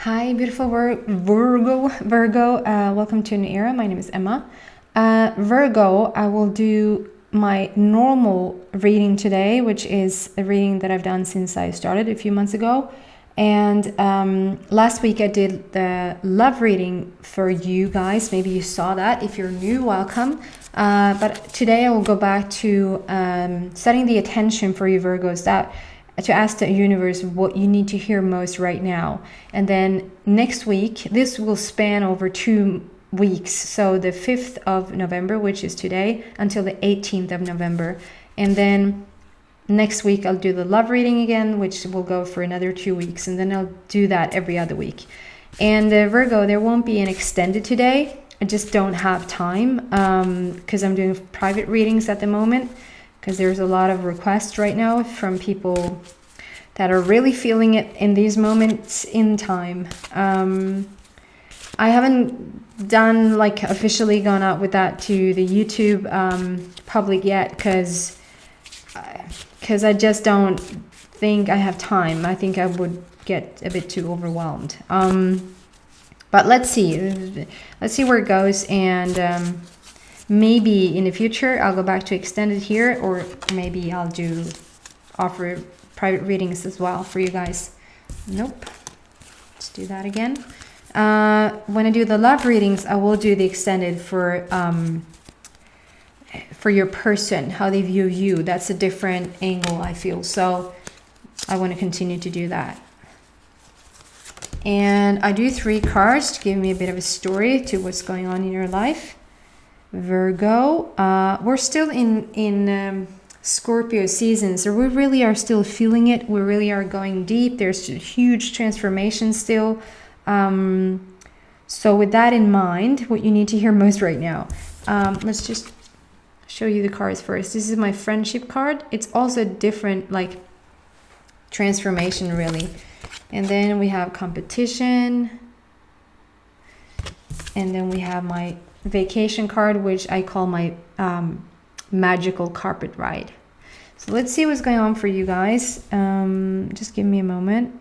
Hi, beautiful Virgo. Welcome to a new era. My name is Emma. Virgo, I will do my normal reading today, which is a reading that I've done since I started a few months ago. And last week I did the love reading for you guys. Maybe you saw that. If you're new, welcome. But today I will go back to setting the attention for you Virgos, that to ask the universe what you need to hear most right now. And then next week, this will span over 2 weeks. So the 5th of November, which is today, until the 18th of November. And then next week, I'll do the love reading again, which will go for another 2 weeks. And then I'll do that every other week. And Virgo, there won't be an extended today. I just don't have time because I'm doing private readings at the moment. Because there's a lot of requests right now from people that are really feeling it in these moments in time. I haven't done, like, officially gone out with that to the YouTube public yet because I just don't think I have time. I think I would get a bit too overwhelmed. But let's see where it goes, and maybe in the future I'll go back to extended here, or maybe I'll offer private readings as well for you guys. Nope. Let's do that again. When I do the love readings, I will do the extended for your person, how they view you. That's a different angle, I feel. So I want to continue to do that. And I do 3 cards to give me a bit of a story to what's going on in your life. Virgo, we're still in Scorpio season, so we really are still feeling it. We really are going deep. There's a huge transformation still. So with that in mind, what you need to hear most right now, let's just show you the cards first. This is my friendship card. It's also a different, like, transformation really. And then we have competition, and then we have my vacation card, which I call my magical carpet ride. So let's see what's going on for you guys. Just give me a moment.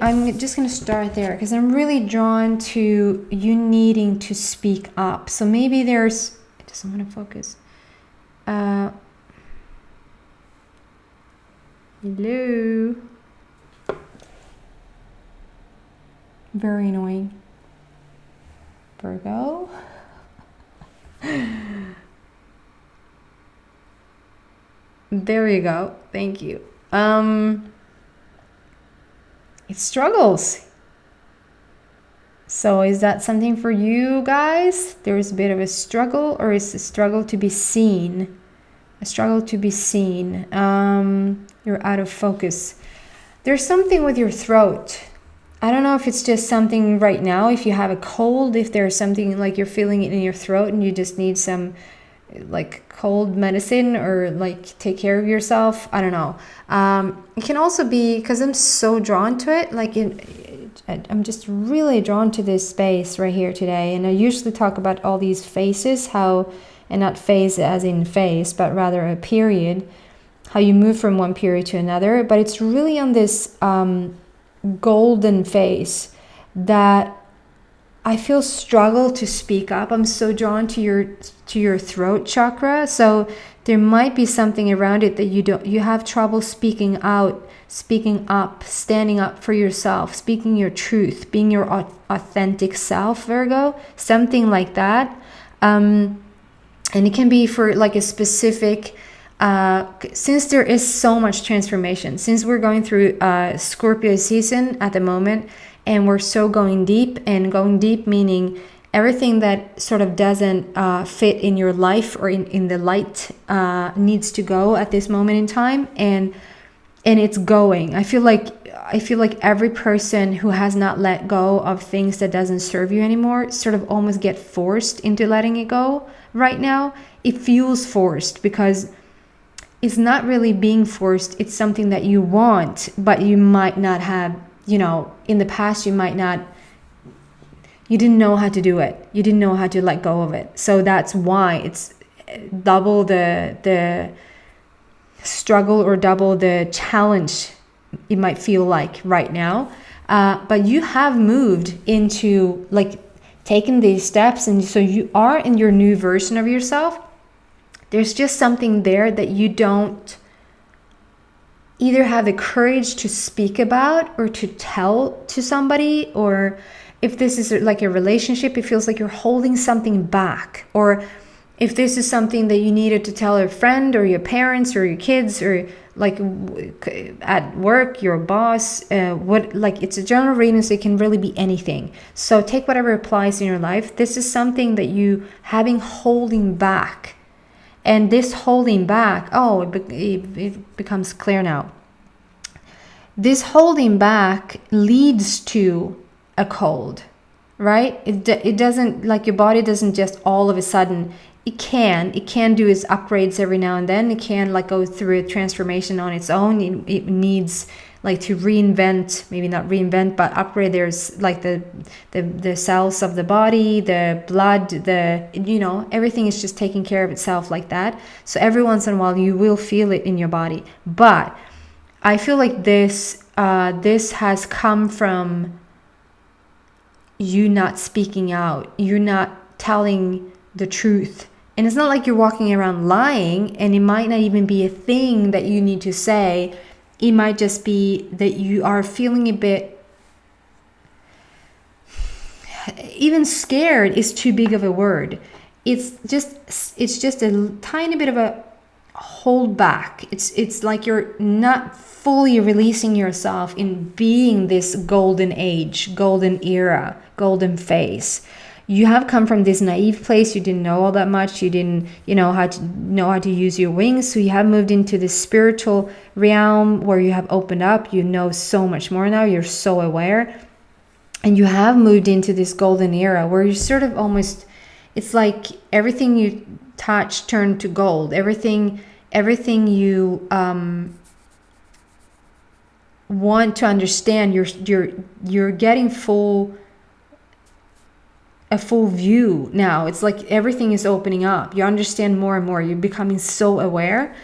I'm just going to start there because I'm really drawn to you needing to speak up. So maybe it doesn't want to focus. Hello. Very annoying. Virgo. There you go. Thank you. It struggles. So is that something for you guys? There's a bit of a struggle, or is a struggle to be seen? A struggle to be seen. You're out of focus. There's something with your throat. I don't know if it's just something right now, if you have a cold, if there's something like you're feeling it in your throat and you just need some like cold medicine, or like take care of yourself. I don't know. It can also be because I'm so drawn to it. Like I'm just really drawn to this space right here today. And I usually talk about all these phases, and not phase as in phase, but rather a period, how you move from one period to another. But it's really on this golden phase that I feel struggle to speak up. I'm so drawn to your throat chakra. So there might be something around it that you have trouble speaking out, speaking up, standing up for yourself, speaking your truth, being your authentic self, Virgo, something like that. And it can be for like a specific, since there is so much transformation, since we're going through Scorpio season at the moment, and we're so going deep meaning everything that sort of doesn't fit in your life or in the light needs to go at this moment in time, and it's going. I feel like every person who has not let go of things that doesn't serve you anymore sort of almost get forced into letting it go right now. It feels forced because it's not really being forced. It's something that you want, but you might not have, in the past you might not you didn't know how to do it. You didn't know how to let go of it. So that's why it's double the struggle or double the challenge it might feel like right now. But you have moved into like taking these steps, and so you are in your new version of yourself. There's just something there that you don't either have the courage to speak about or to tell to somebody, or if this is like a relationship, it feels like you're holding something back, or if this is something that you needed to tell a friend or your parents or your kids, or like at work, your boss, like it's a general reading, so it can really be anything. So take whatever applies in your life. This is something that you having holding back. And this holding back, it becomes clear now. This holding back leads to a cold, right? It doesn't, like your body doesn't just all of a sudden, it can do its upgrades every now and then. It can like go through a transformation on its own. It needs like to reinvent, maybe not reinvent, but upgrade. There's like the cells of the body, the blood, everything is just taking care of itself like that. So every once in a while you will feel it in your body. But I feel like this has come from you not speaking out. You're not telling the truth. And it's not like you're walking around lying, and it might not even be a thing that you need to say. It might just be that you are feeling a bit, even scared is too big of a word. It's just a tiny bit of a hold back. It's like you're not fully releasing yourself in being this golden age, golden era, golden phase. You have come from this naive place. You didn't know all that much. You didn't, know how to use your wings. So you have moved into this spiritual realm where you have opened up. You know so much more now. You're so aware. And you have moved into this golden era where you sort of almost, it's like everything you touch turned to gold. Everything you want to understand, you're getting a full view now. It's like everything is opening up. You understand more and more. You're becoming so aware.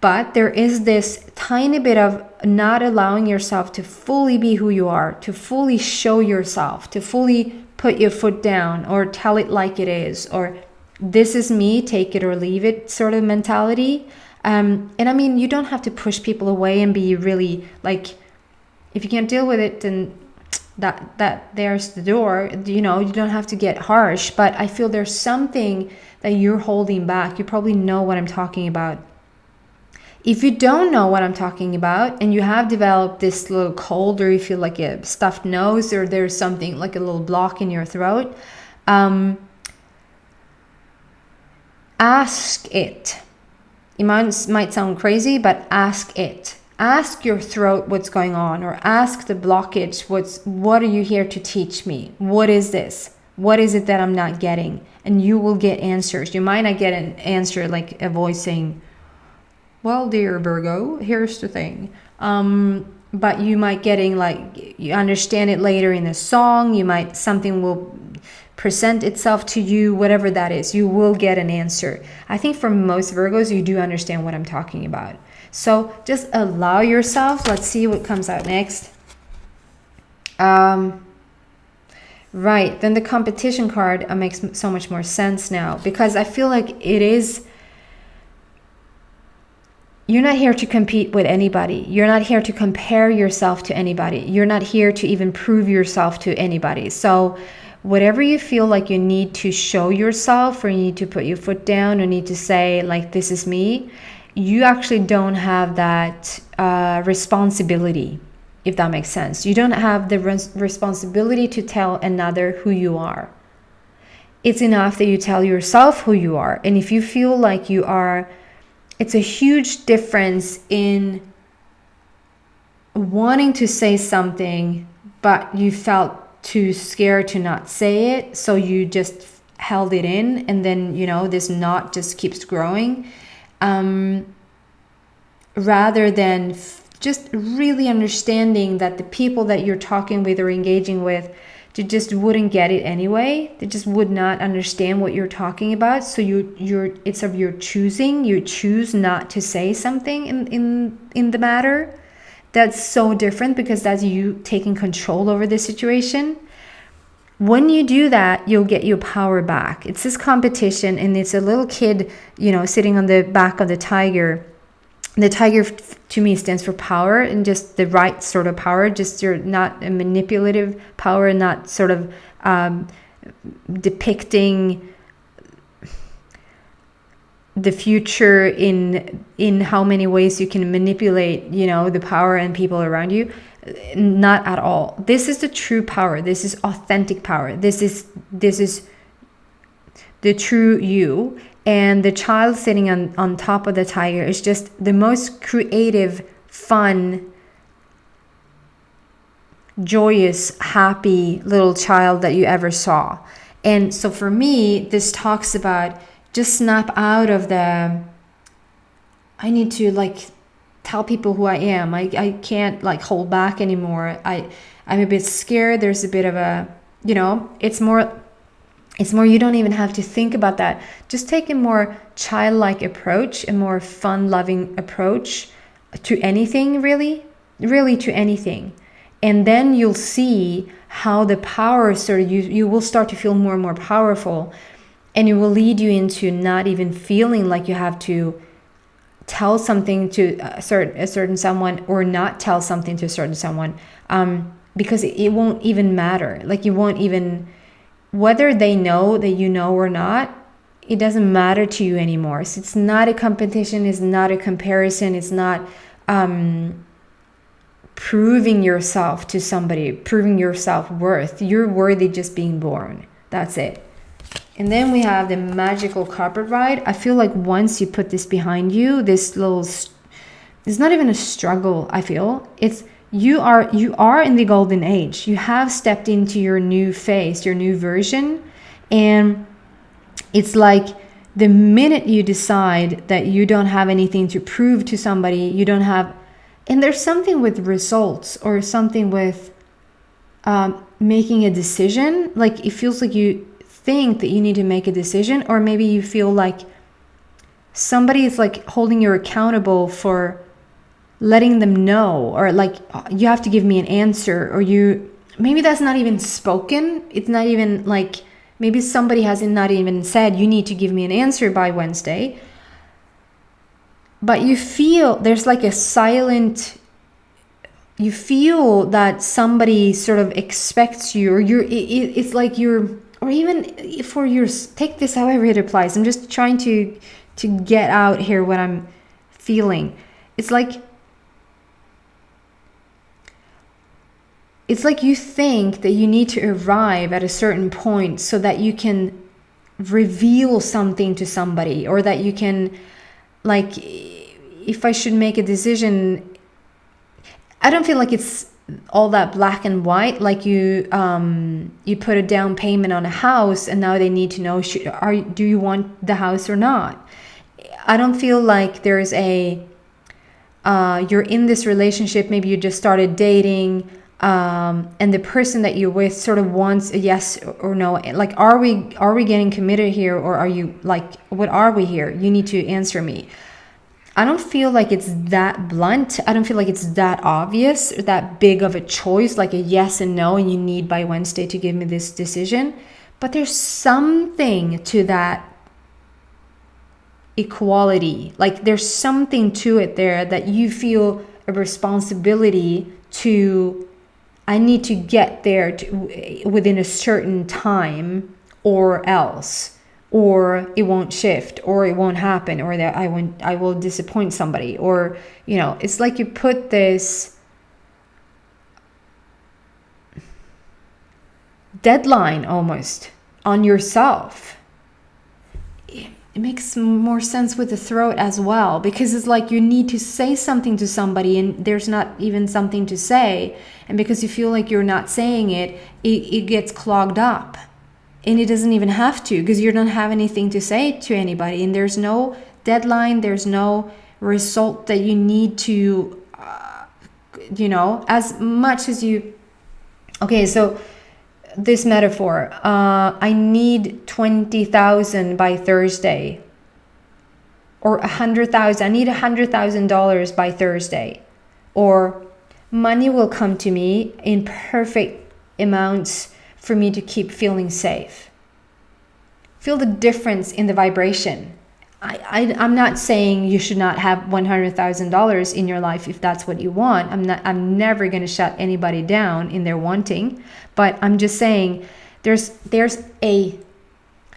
But there is this tiny bit of not allowing yourself to fully be who you are, to fully show yourself, to fully put your foot down or tell it like it is, or this is me, take it or leave it sort of mentality. And I mean, you don't have to push people away and be really like, if you can't deal with it, then that there's the door. You don't have to get harsh, but I feel there's something that you're holding back. You probably know what I'm talking about. If you don't know what I'm talking about and you have developed this little cold, or you feel like a stuffed nose, or there's something like a little block in your throat, ask it. It might sound crazy, but ask it. Ask your throat what's going on, or ask the blockage, what are you here to teach me? What is this? What is it that I'm not getting? And you will get answers. You might not get an answer like a voice saying, well, dear Virgo, here's the thing. But you might getting like, you understand it later in a song. Something will present itself to you, whatever that is. You will get an answer. I think for most Virgos, you do understand what I'm talking about. So just allow yourself. Let's see what comes out next. Right, then the competition card makes so much more sense now, because I feel like you're not here to compete with anybody. You're not here to compare yourself to anybody. You're not here to even prove yourself to anybody. So whatever you feel like you need to show yourself, or you need to put your foot down, or need to say like, this is me, you actually don't have that responsibility, if that makes sense. You don't have the responsibility to tell another who you are. It's enough that you tell yourself who you are. And if you feel like you are, it's a huge difference in wanting to say something, but you felt too scared to not say it, so you just held it in, and then this knot just keeps growing. Rather than just really understanding that the people that you're talking with or engaging with, They just wouldn't get it anyway. They just would not understand what you're talking about. So it's of your choosing. You choose not to say something in the matter. That's so different, because that's you taking control over the situation. When you do that, you'll get your power back. It's this competition, and it's a little kid, sitting on the back of the tiger. The tiger to me stands for power, and just the right sort of power. Just you're not a manipulative power, not sort of depicting the future in how many ways you can manipulate, the power and people around you. Not at all. This is the true power. This is authentic power. This is the true you. And the child sitting on top of the tiger is just the most creative, fun, joyous, happy little child that you ever saw. And so for me, this talks about just snap out of I need to tell people who I am. I can't hold back anymore. I'm a bit scared. There's a bit of a, it's more you don't even have to think about that. Just take a more childlike approach, a more fun-loving approach to anything, really to anything. And then you'll see how the power you will start to feel more and more powerful, and it will lead you into not even feeling like you have to tell something to a certain someone, or not tell something to a certain someone, because it won't even matter. You won't even, whether they know that you know or not, it doesn't matter to you anymore. So it's not a competition, it's not a comparison, it's not proving yourself to somebody, proving your self-worth. You're worthy just being born. That's it. And then we have the magical carpet ride. I feel like once you put this behind you, it's not even a struggle, I feel. You are in the golden age. You have stepped into your new phase, your new version. And it's like the minute you decide that you don't have anything to prove to somebody, and there's something with results, or something with making a decision. It feels like you think that you need to make a decision, or maybe you feel like somebody is holding you accountable for letting them know, or you have to give me an answer, or maybe that's not even spoken. It's not even maybe somebody hasn't not even said you need to give me an answer by Wednesday, but you feel there's a silent, you feel that somebody sort of expects you, or it's like you're, or even for your, take this however it applies. I'm just trying to get out here what I'm feeling. It's like you think that you need to arrive at a certain point so that you can reveal something to somebody, or that you can, if I should make a decision, I don't feel like it's all that black and white. You put a down payment on a house, and now they need to know, do you want the house or not? I don't feel like there's you're in this relationship, maybe you just started dating, and the person that you're with sort of wants a yes or no. Are we getting committed here, or are you what are we here? You need to answer me. I don't feel like it's that blunt. I don't feel like it's that obvious, or that big of a choice, like a yes and no, and you need by Wednesday to give me this decision. But there's something to that equality. There's something to it there that you feel a responsibility to. I need to get there within a certain time, or else. Or it won't shift, or it won't happen, or that I will disappoint somebody, or it's like you put this deadline almost on yourself. It makes more sense with the throat as well, because it's like you need to say something to somebody, and there's not even something to say, and because you feel like you're not saying it, it gets clogged up. And it doesn't even have to, because you don't have anything to say to anybody. And there's no deadline. There's no result that you need to, as much as you... Okay, so this metaphor. I need 20,000 by Thursday, or 100,000. I need $100,000 by Thursday, or money will come to me in perfect amounts for me to keep feeling safe. Feel the difference in the vibration. I'm not saying you should not have $100,000 in your life if that's what you want. I'm never going to shut anybody down in their wanting, but I'm just saying there's a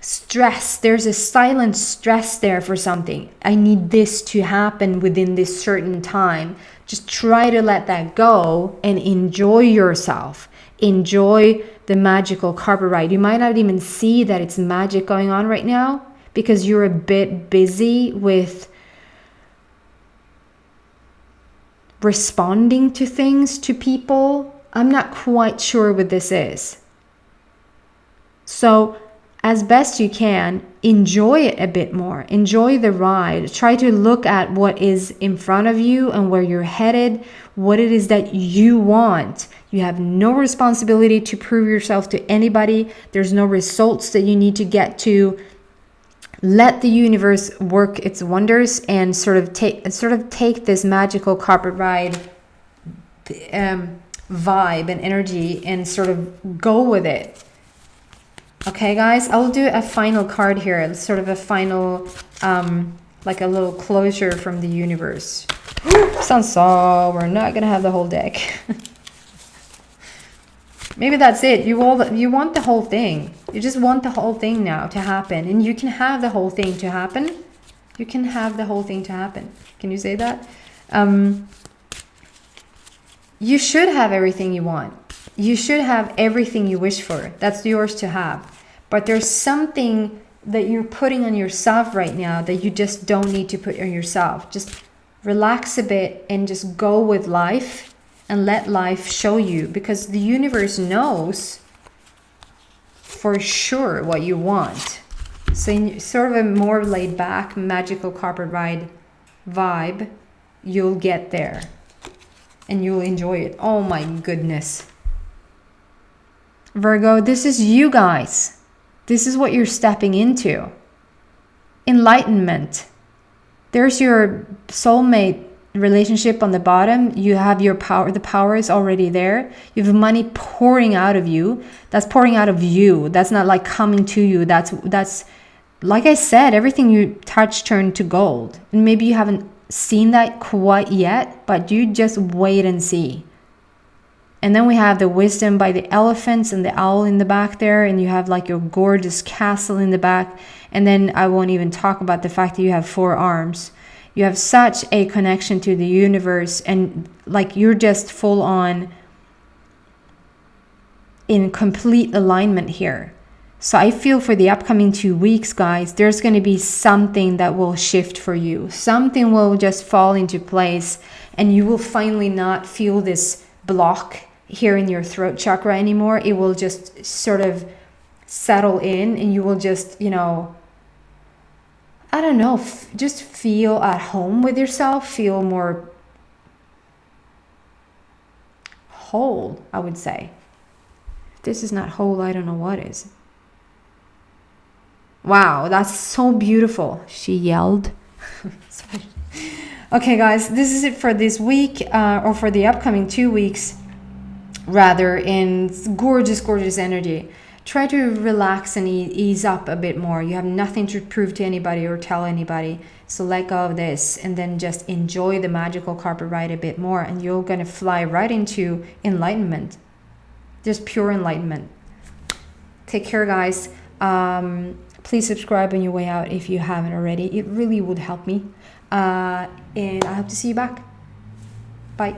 stress, there's a silent stress there for something. I need this to happen within this certain time. Just try to let that go and enjoy yourself. Enjoy the magical carpet ride. You might not even see that it's magic going on right now, because you're a bit busy with responding to things, to people. I'm not quite sure what this is. So as best you can, enjoy it a bit more. Enjoy the ride. Try to look at what is in front of you and where you're headed, what it is that you want. You have no responsibility to prove yourself to anybody. There's no results that you need to get to. Let the universe work its wonders and sort of take this magical carpet ride vibe and energy and sort of go with it. Okay, guys, I'll do a final card here. It's sort of a final, like a little closure from the universe. So we're not gonna have the whole deck. Maybe that's it. You want the whole thing. You just want the whole thing now to happen. And you can have the whole thing to happen. You can have the whole thing to happen. Can you say that? You should have everything you want. You should have everything you wish for. That's yours to have. But there's something that you're putting on yourself right now that you just don't need to put on yourself. Just relax a bit and just go with life. And let life show you, because the universe knows for sure what you want. So in sort of a more laid back, magical carpet ride vibe, you'll get there and you'll enjoy it. Oh my goodness. Virgo, this is you guys. This is what you're stepping into. Enlightenment. There's your soulmate relationship on the bottom. You have your power. The power is already there. You have money pouring out of you. That's pouring out of you. That's not like coming to you. That's like I said, everything you touch turned to gold. And maybe you haven't seen that quite yet, but you just wait and see. And then we have the wisdom by the elephants and the owl in the back there, and you have like your gorgeous castle in the back. And then I won't even talk about the fact that you have 4 arms. You have such a connection to the universe, and like you're just full on in complete alignment here. So I feel for the upcoming 2 weeks, guys, there's going to be something that will shift for you. Something will just fall into place, and you will finally not feel this block here in your throat chakra anymore. It will just sort of settle in, and you will just, I don't know, just feel at home with yourself, feel more whole, I would say. If this is not whole, I don't know what is. Wow, that's so beautiful, she yelled. Sorry. Okay, guys, this is it for this week, or for the upcoming 2 weeks, rather, in gorgeous, gorgeous energy. Try to relax and ease up a bit more. You have nothing to prove to anybody or tell anybody. So let go of this and then just enjoy the magical carpet ride a bit more, and you're going to fly right into enlightenment. Just pure enlightenment. Take care, guys. Please subscribe on your way out if you haven't already. It really would help me. And I hope to see you back. Bye.